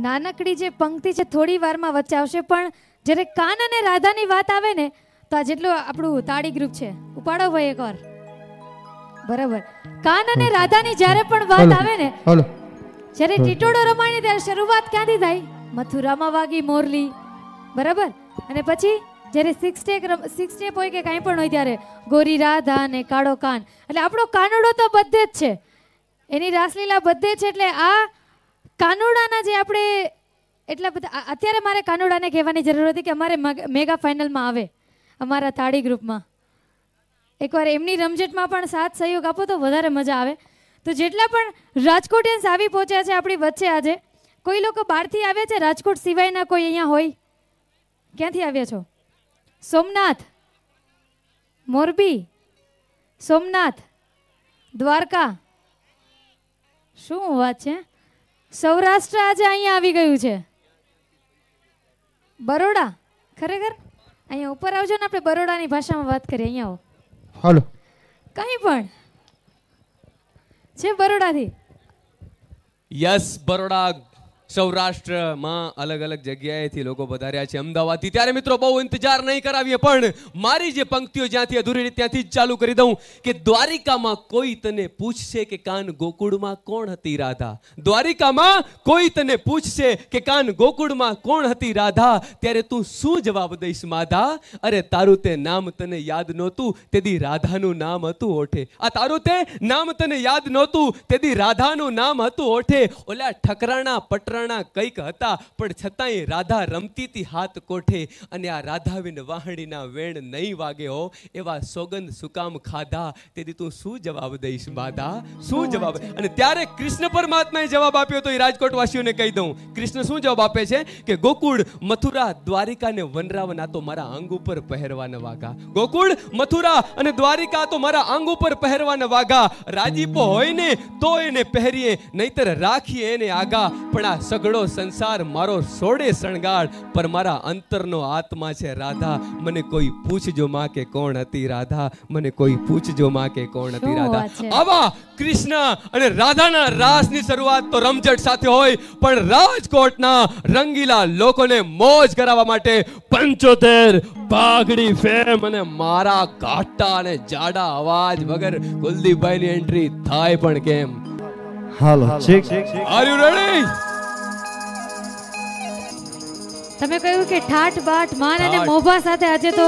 નાનકડી જે પંક્તિ છે થોડી વારમાં વચ્ચે આવશે, પણ જ્યારે કાન અને રાધાની વાત આવે ને તો આ જેટલું આપણું તાળી ગ્રુપ છે ઉપાડો ભાઈ એકવાર. બરાબર. કાન અને રાધાની જ્યારે પણ વાત આવે ને, જ્યારે ટીટોડો રમાય ત્યારે શરૂઆત ક્યાંથી થાય? મથુરામાં વાગી મોરલી. બરાબર. અને પછી જ્યારે સિક્સ સ્ટેપ હોય કે કાંઈ પણ હોય ત્યારે ગોરી રાધા અને કાળો કાન. એટલે આપણો કાનુડો તો બધે જ છે, એની રાસલીલા બધે છે. એટલે આ કાનુડાના જે આપણે એટલા બધા અત્યારે મારે કાનુડાને કહેવાની જરૂર હતી કે અમારે મેગા ફાઇનલમાં આવે અમારા તાળી ગ્રુપમાં. એકવાર એમની રમઝટમાં પણ સાથ સહયોગ આપો તો વધારે મજા આવે. તો જેટલા પણ રાજકોટિયન્સ આવી પહોંચ્યા છે આપણી વચ્ચે આજે, કોઈ લોકો બહારથી આવ્યા છે રાજકોટ સિવાયના કોઈ અહીંયા હોય? ક્યાંથી આવ્યા છો? સોમનાથ, મોરબી, સોમનાથ, દ્વારકા. શું વાત છે! સૌરાષ્ટ્ર આજે અહીંયા આવી ગયું છે. બરોડા, ખરેખર અહીંયા ઉપર આવજો ને, આપણે બરોડાની ભાષામાં વાત કરીએ. અહીંયા આવો. હાલો. કઈ પણ છે બરોડાથી? યસ, બરોડા સૌરાષ્ટ્રમાં અલગ અલગ જગ્યાએથી લોકો પધાર્યા છે, અમદાવાદથી. ત્યારે મિત્રો બહુ ઇંતજાર નહીં કરાવીએ, પણ મારી જે પંક્તિઓ જ્યાંથી અધૂરી રહી ત્યાંથી જ ચાલુ કરી દઉં કે દ્વારિકામાં કોઈ તને પૂછશે કે કાન ગોકુળમાં કોણ હતી રાધા. દ્વારિકામાં કોઈ તને પૂછશે કે કાન ગોકુળમાં કોણ હતી રાધા, ત્યારે તું શું જવાબ દઈશ માધા? અરે તારું તે નામ તને યાદ નહોતું તેદી રાધાનું નામ હતું ઓઠે. આ તારું તે નામ તને યાદ નહોતું તેદી રાધાનું નામ હતું ઓઠે. ઓલા ઠકરાણા પટરા કંઈક હતા, પણ છતાંય રાધા રમતી હતી હાથ કોઠે. અને આ રાધા વિન વાહણીના વેણ નહીં વાગે હો, એવા સોગંદ સુકામ ખાધા, તેથી તું શું જવાબ દઈશ માધા? શું જવાબ? અને ત્યારે કૃષ્ણ પરમાત્માએ જવાબ આપ્યો તો એ રાજકોટ વાસીઓને કહી દઉં. કૃષ્ણ શું જવાબ આપે છે કે ગોકુળ, મથુરા, દ્વારિકા ને વનરાવન આ તો મારા અંગ ઉપર પહેરવાના વાઘા. ગોકુળ, મથુરા અને દ્વારિકા તો મારા અંગ ઉપર પહેરવાના વાઘા. રાજીપો હોય ને તો એને પહેરીએ, નહીતર રાખીએ એને આગા. પણ આ સગડો સંસાર મારો સોડે શણગાર, પર મારા અંતરનો આત્મા છે રાધા. મને કોઈ પૂછજો માં કે કોણ હતી રાધા, મને કોઈ પૂછજો માં કે કોણ હતી રાધા. આવા કૃષ્ણ અને રાધાના રાસની શરૂઆત તો રમઝટ સાથે હોય, પણ રાજકોટના રંગીલા લોકોને મોજ કરાવવા માટે 75 પાઘડી ફેમ અને મારા ઘાટા અને જાડા અવાજ વગર કુલદીપભાઈની એન્ટ્રી થાય પણ કેમ? હાલો, આર યુ રેડી? તમે કહ્યું કે ઠાઠ બાઠ માન અને મોભા સાથે આજે તો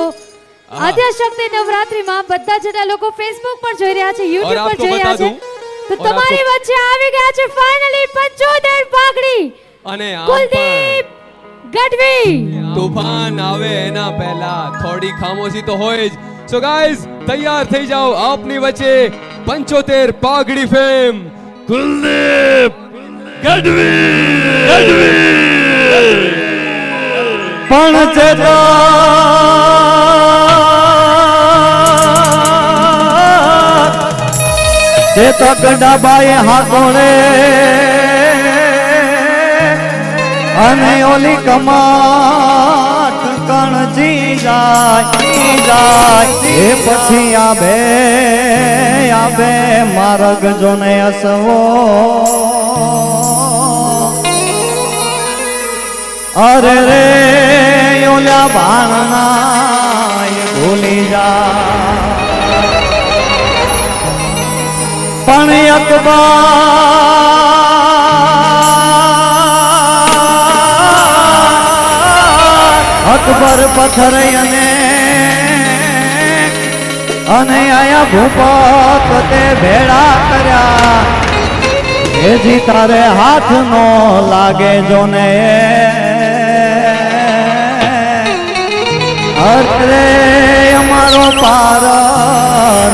આદ્યશક્તિ નવરાત્રીમાં બધા જેટલા લોકો ફેસબુક પર જોઈ રહ્યા છે, યુટ્યુબ પર જોઈ રહ્યા છે, તો તમારી વચ્ચે આવી ગયા છે ફાઇનલી 75 પાઘડી અને કુલદીપ ગઢવી. તૂફાન આવે એના પહેલા થોડી ખામોશી તો હોય જ. સો ગાઈઝ તૈયાર થઈ જાઓ, આપની વચ્ચે 75 પાઘડી ફેમ કુલદીપ ગઢવી. પણ ચેતા ગંડાબાએ હાથોડે અને ઓલી કમાટ કણજી જાય એ પછી આબે માર્ગ જોને અસવો. અરે રે ઓલા બાણના ભૂલી જા, પણ અકબર પથ્થર અને આયા ભૂપત તે ભેળા કર્યા, એજી તારે હાથ નો લાગે જોને. અરે અમારો પાર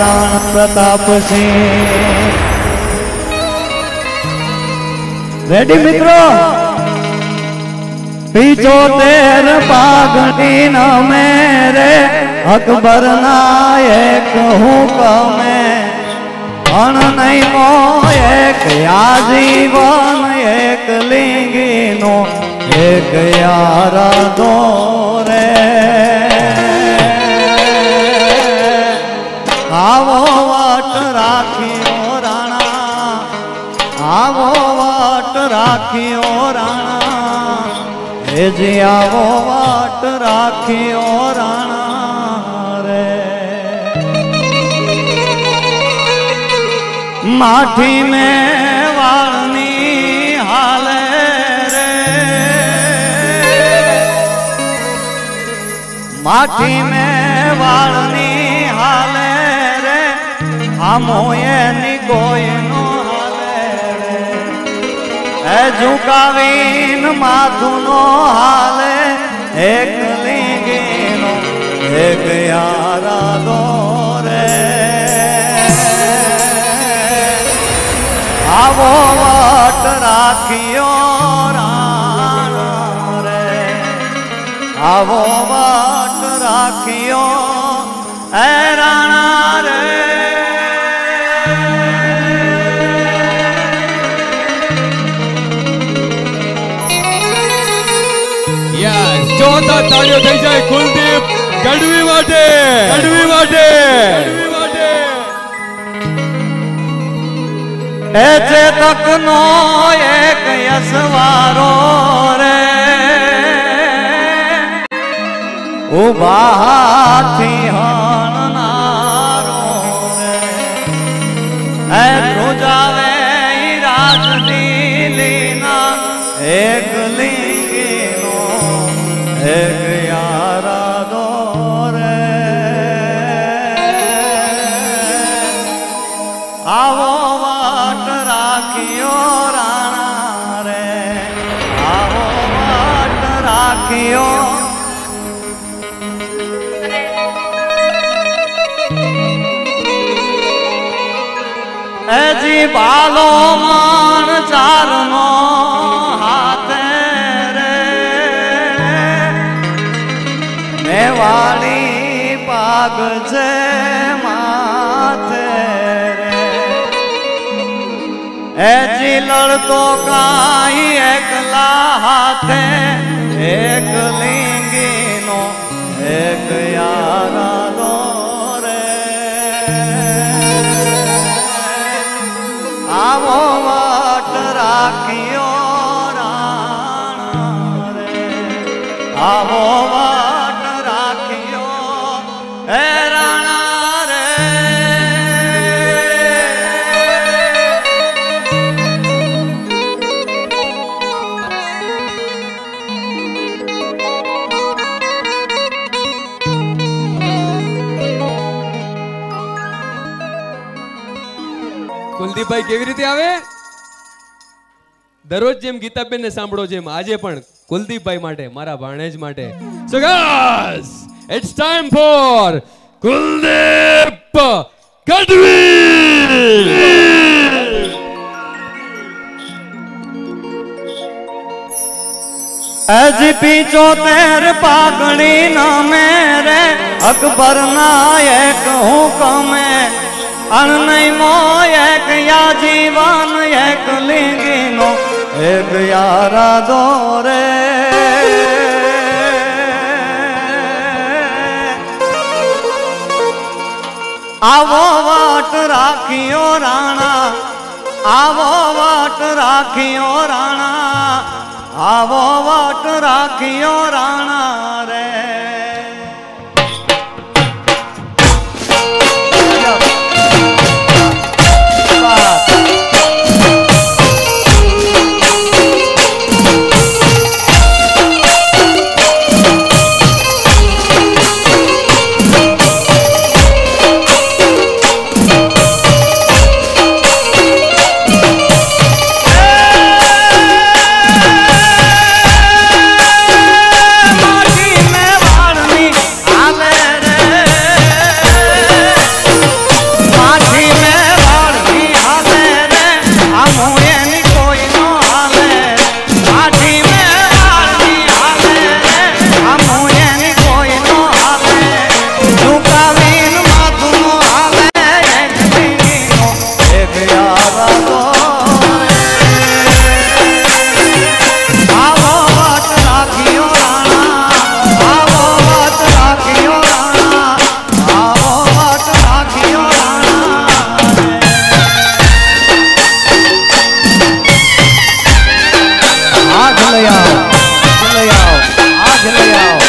રાણ પ્રતાપસિંહ. રેડી મિત્રો? 75 પાઘડી ન મેરે અકબર ના એક હુકમે, પણ નહીં મો એક આજીવન એક લિંગીનો એક યાર દોરે. આવો વટ રાખ્યો રાણા, આવો વાટ રાખ્યો રાણા હેજી આવો વાટ રાખ્યો રાણા રે માઠી મેં વાળની હાલે રે માઠી મેં વાળની હાલે રે આમો એની કોઈનો ઝુકાવીન માથુનો હાલે એક લીંગીનો એક યારા દોરે આવો વાટ રાખ્યો રાણા રે આવો વાટ રાખ્યો એ રાણા રે જોરદાર તાળીઓ થઈ જાય કુલદીપ ગઢવી માટે ગઢવી માટે એ ચેતક નો એક યસવારો રે ઉભા હાથી હણનારો રે એ ધ્રુજાવે રાજની લીના એક લીંગીનો એક યારા દોરે આવો વાટ રાખ્યો રાણા રે આવો વાટ રાખ્યો એજી બાલો માણ ચારનો હાથે વાળી પાગ છે માથે રે એજી લડતો કાઈ એકલા હાથે એક લીંગીનો એક યારા દોરે આવો વાટ રાખ્યો રાણા રે આવો કુલદીપભાઈ કેવી રીતે આવે દરરોજ જેમ ગીતાબેન ને સાંભળો જેમ આજે પણ કુલદીપભાઈ માટે મારા ભાણેજ માટે so guys it's time for Kuldeep Gadhvi અજી 75 પાઘડી નામે રે અકબર ના એક હુકમે અણનઈ મો એક યા જીવન એક લીંગીનો એક યારા દોરે આવો વાટ રાખ્યો રાણા આવો વાટ રાખ્યો રાણા આવો વાટ રાખ્યો રાણા રે માટી મેં લઈ આવો લઈ આવો આજ લઈ આવો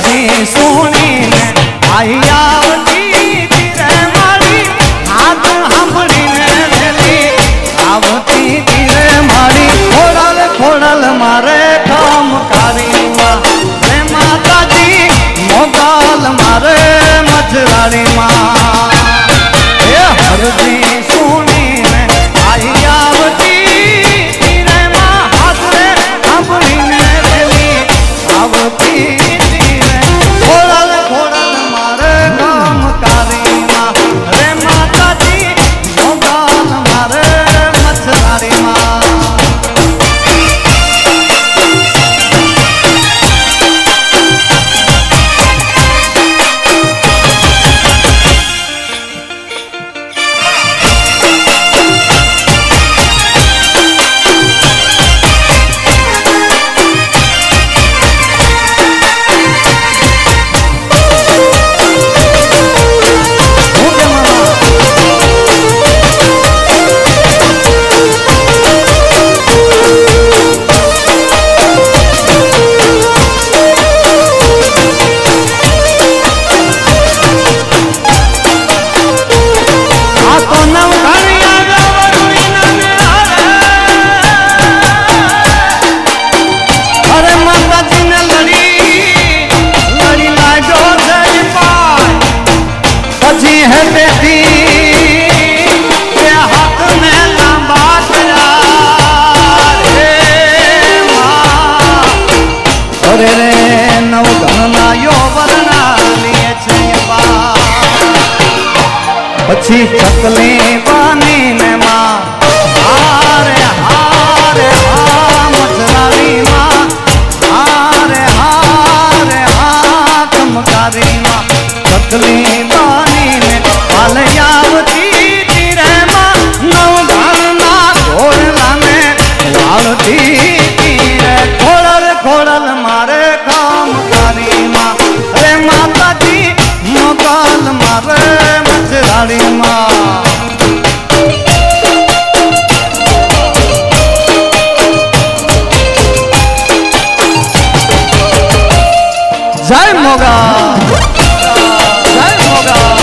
जी सोनी आई आवती पूछी चकले बानी ने माँ हारे हारे हा मचलारी माँ हारे हारे हा कमकारी माँ चकले बानी ने पालयावती तीरे माँ नवघरना घोड़ला ने वालती तीरे खोड़ल खोड़ल मारे कामकारी माँ रे माता जी मोगल मारे मचलारी माँ जय मोगा जय मोगा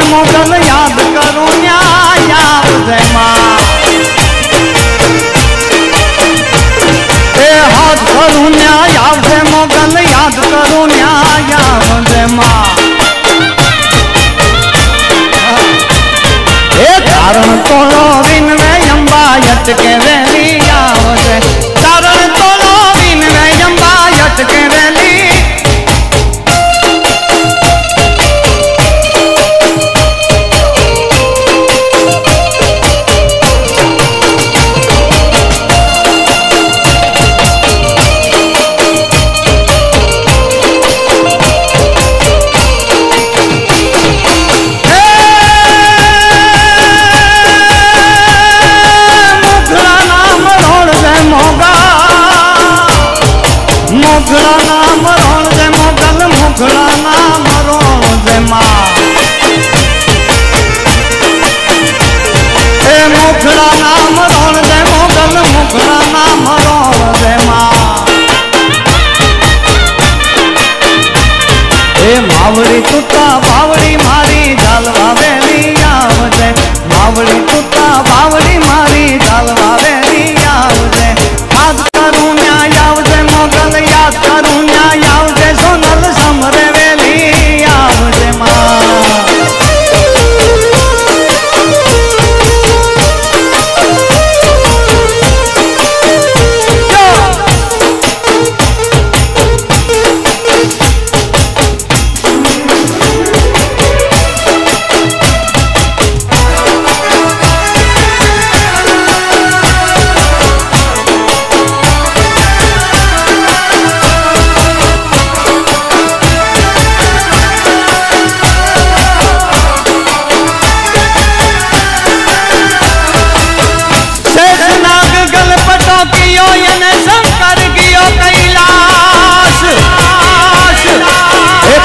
मोगल याद करूं न्याय आवजे माँ हाथ करूं न्याय आवजे मोगल याद करूं न्याय आवजे माँ कारण तोलो विन में अंबा यटके वेली आवजे कारण तोलो विन में अंबा यटके वेली मुखड़ा नाम रोण दे मोगल मुखड़ा नाम रोण दे माँ मुखड़ा नाम रोण दे मोगल मुखड़ा नाम रोण दे माँ मावड़ी तुता बावड़ी मारी जालवा वेली आवजे मावड़ी तुता बावड़ी मारी जालवा वेली आवजे याद करूं न्याय आवजे मोगल याद करूं न्याय आवजे सोनल समरे वेली आवजे माँ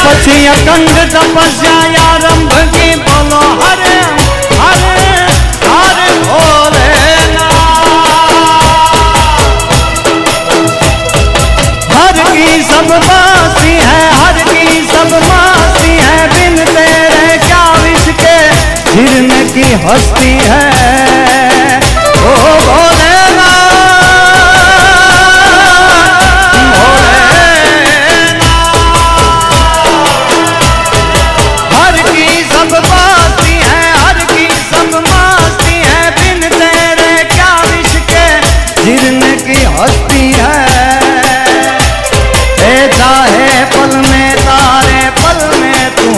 पछी अखंड तपस्या आरंभ की बोलो हरे हरे हरे भोले हर की सब बासी है हर की सब मासी है बिन तेरे क्या विष के हिरन की हस्ती है ओ भोले हस्ती है चाहे पल में तारे पल में तू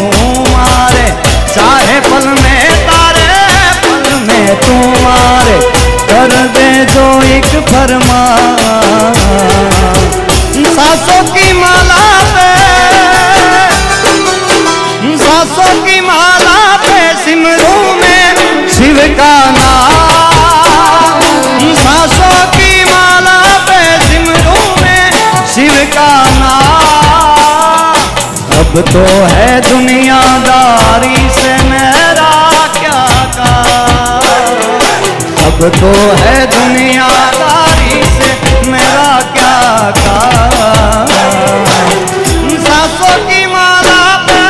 मारे चाहे पल में तारे पल में तू मारे कर दे जो एक फरमान सांसों की माला पे सांसों की माला पे सिमरू में शिव का नाम सांसों की माला पे सिमरू में शिव का नाम अब तो है दुनियादारी से मेरा क्या काम अब तो है दुनियादारी से मेरा क्या काम सांसों की माला पे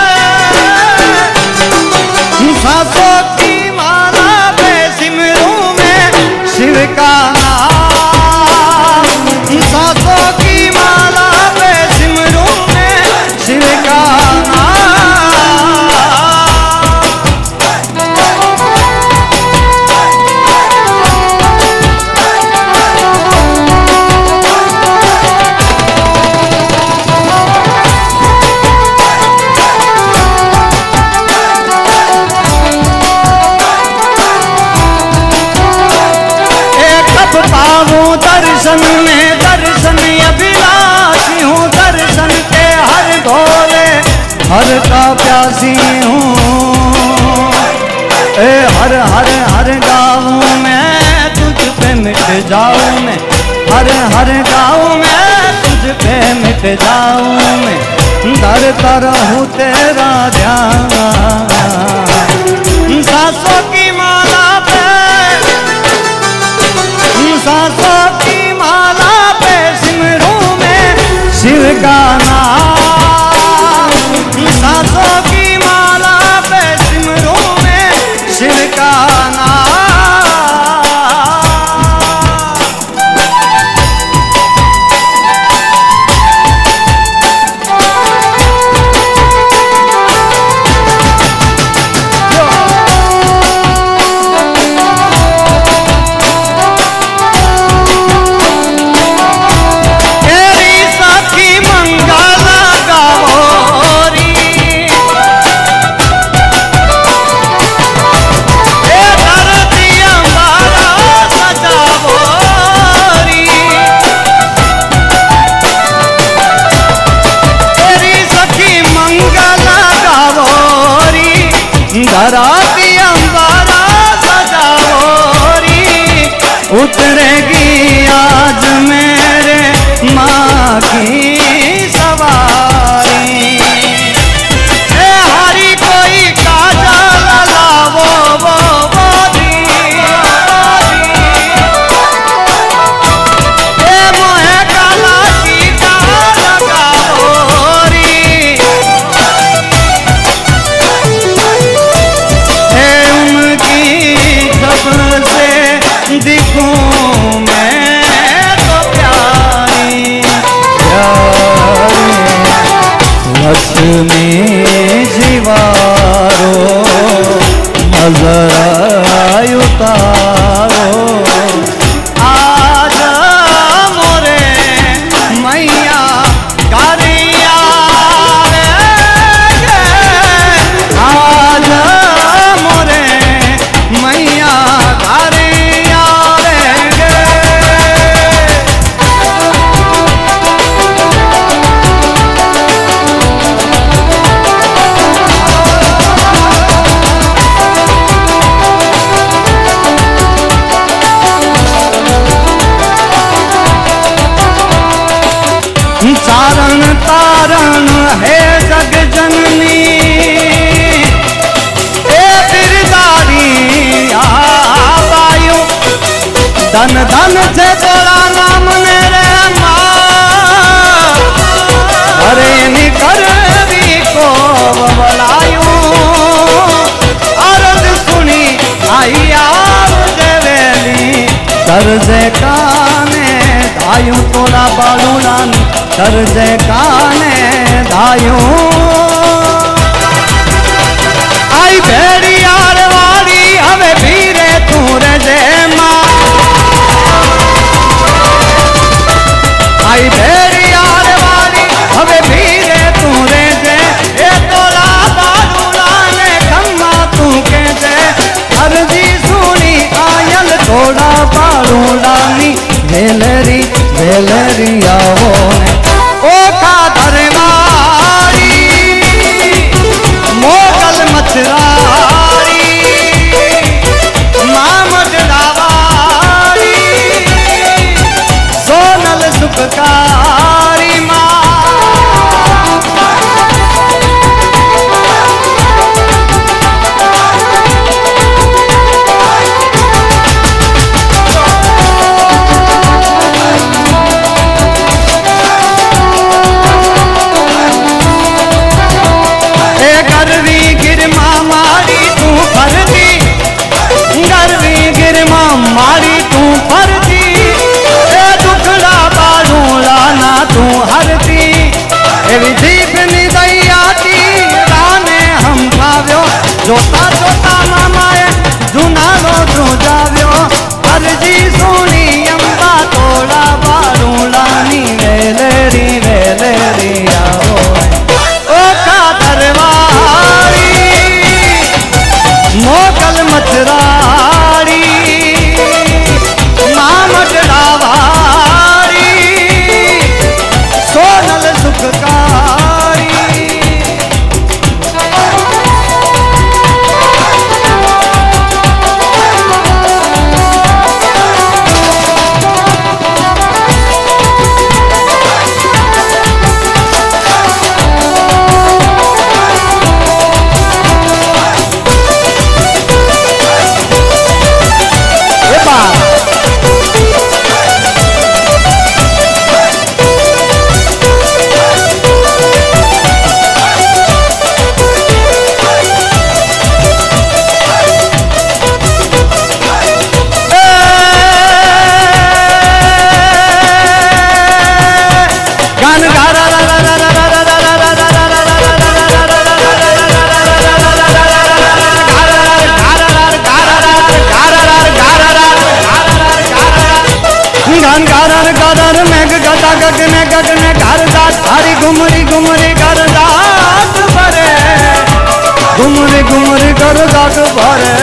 जाऊं मैं, हर हर गाँव में तुझ पे मिट जाऊं मैं, धरता रहूं तेरा ध्यान। सांसों की माला पे, सांसों की माला पे सिमरूं मैं शिव का नाम। सांसों की माला पे सिमरूं मैं शिव का नाम। धराती अंबारा सजाओरी, उतरेगी आज मेरे माँ की सवारी। ए हरी कोई काजल लावो वो दी, ए मोहे काला टीका लगाओरी। दिखूं मैं तो प्यारी प्यारी, लक्ष्मी जीवारो नजर उतारो। आज मोरे मैया कारिया रे, आज मोरे मैया कारिया रे। चारण तारण है जग जननी, ए बिरदारी आवायु, धन धन से तोरा नाम ने रे माँ। अरे निकर भी को बलायू, अर्ज सुनी आई आवजे वेली, तरजे काने धायूं तोरा बालूलान, तरजे काने धायूं। आई भेड़ी यार वाली हमें भीरे तू रे माँ। आई भेड़ी यार वाली हमें भीरे तू रे जे, ए तोला बालूलाने खम्मा तू के जे। अर्जी सुनी आयल थोड़ा बालूलानी, वेलरी वेलरी आओ ने ओ का दरबारी। ने घर दात थारी घुमरी घुमरी घर दात भरे घुमरी घुमरी घर दात भरे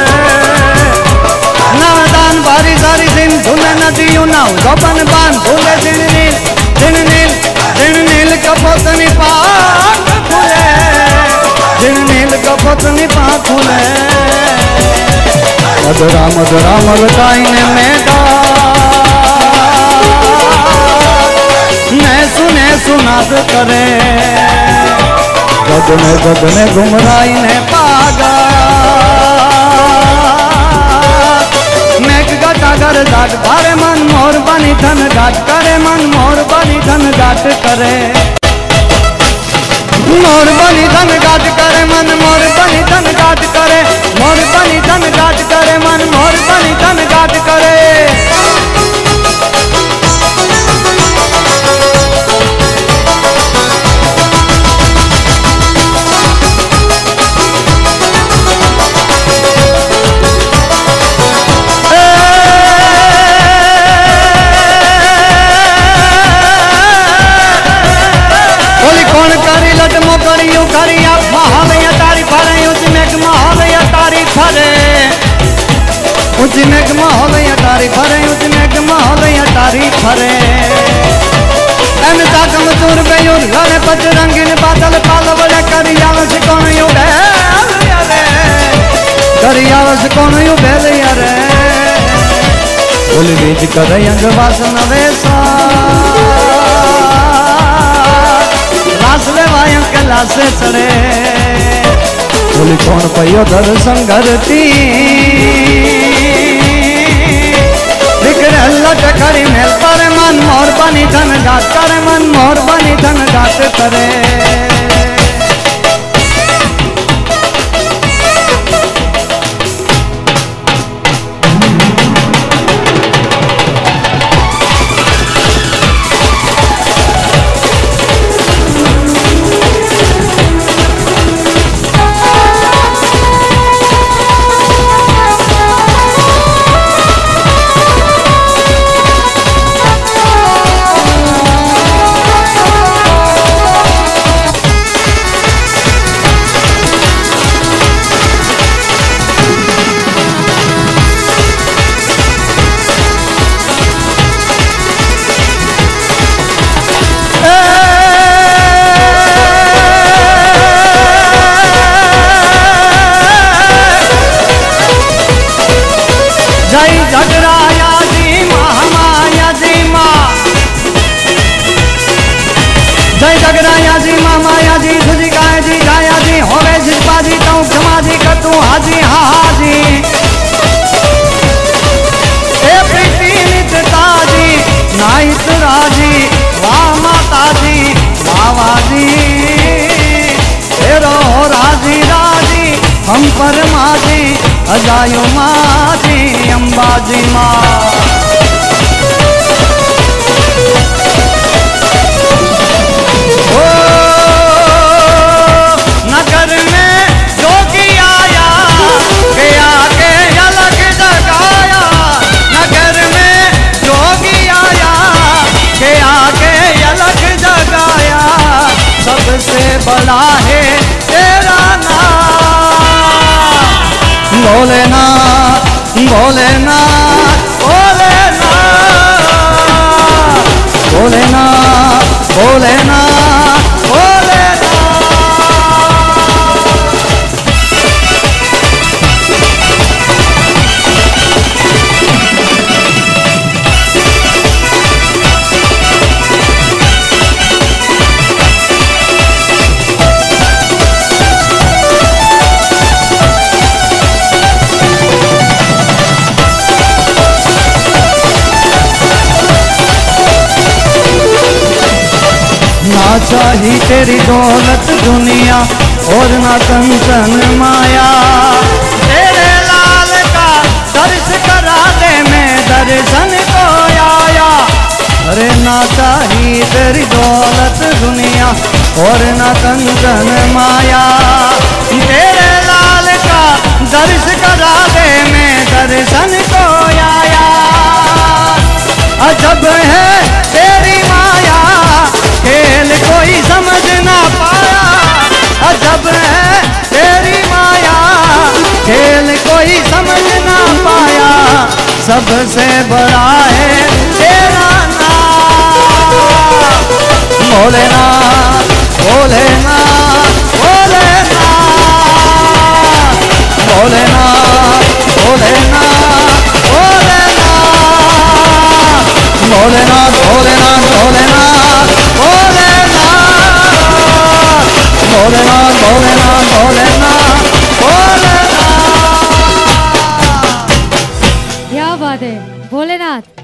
नादान बारी सारी दिन धुले नदियों नाव जोबन बान भूले दिन नील कपोतनी पाक खुले दिन नील कपोतनी पाक खुले मधुरा मधुरा मगताई ने मेदा सुने सुनाद करे गगने घुमराई ने पागा मेघ गटागर घाट भारे मन मोर बनी धन घाट करे मन मोर बनी धन घाट करे मोर बनी धन घाट करे मन मोर बनी धन घाट करे मोर बनी धन घाट करे मन मोर बनी धन घाट करे ऊंची मेघ महल अटारी फरे ऊंची मेघ महल अटारी फरे एम ताकम चूर बेयूर घरे पच रंगीन बादल पाल बड़े करियावस कौन यू बेल यारे करियावस कौन यू बेल यारे बोली बीज करे अंग वासन वेसा रास ले वायं के लासे चढ़े बोली कौन पयो दर्शन करती खड़ी मेल पर मन मोर बनी धन घाट करे मन मोर बनी धन घाट करे जय जगराया जी माया जी सुजी गाय जी गाया जी होवे जिसपा जी तू क्षमा जी कर तू हाजी हाजी ए प्रीति नित्ता जी नाहित राजी वाह माता जी वाह जी तेरो राजी राजी हम परमा जी अजायो माँ जी अम्बा जी माँ नगर में जोगी आया गया के अलग जगाया नगर में जोगी आया गया के अलग जगाया सबसे बड़ा है तेरा नाम भोलेनाथ भोलेनाथ भोलेनाथ भोलेनाथ भोलेनाथ भोलेनाथ ना चाही तेरी दौलत दुनिया और ना कंचन माया तेरे लाल का दर्श करा दे मैं दर्शन को आया अरे ना चाही तेरी दौलत दुनिया और ना कंचन माया तेरे लाल का दर्श करा दे मैं दर्शन को आया अजब है तेरी माया के से भरा है तेरा नाम। भोलेनाथ भोलेनाथ भोलेनाथ भोलेनाथ भोलेनाथ भोलेनाथ भोलेनाथ भोलेनाथ भोलेनाथ भोलेनाथ भोलेनाथ भोलेनाथ भोलेनाथ। क्या बात है भोलेनाथ।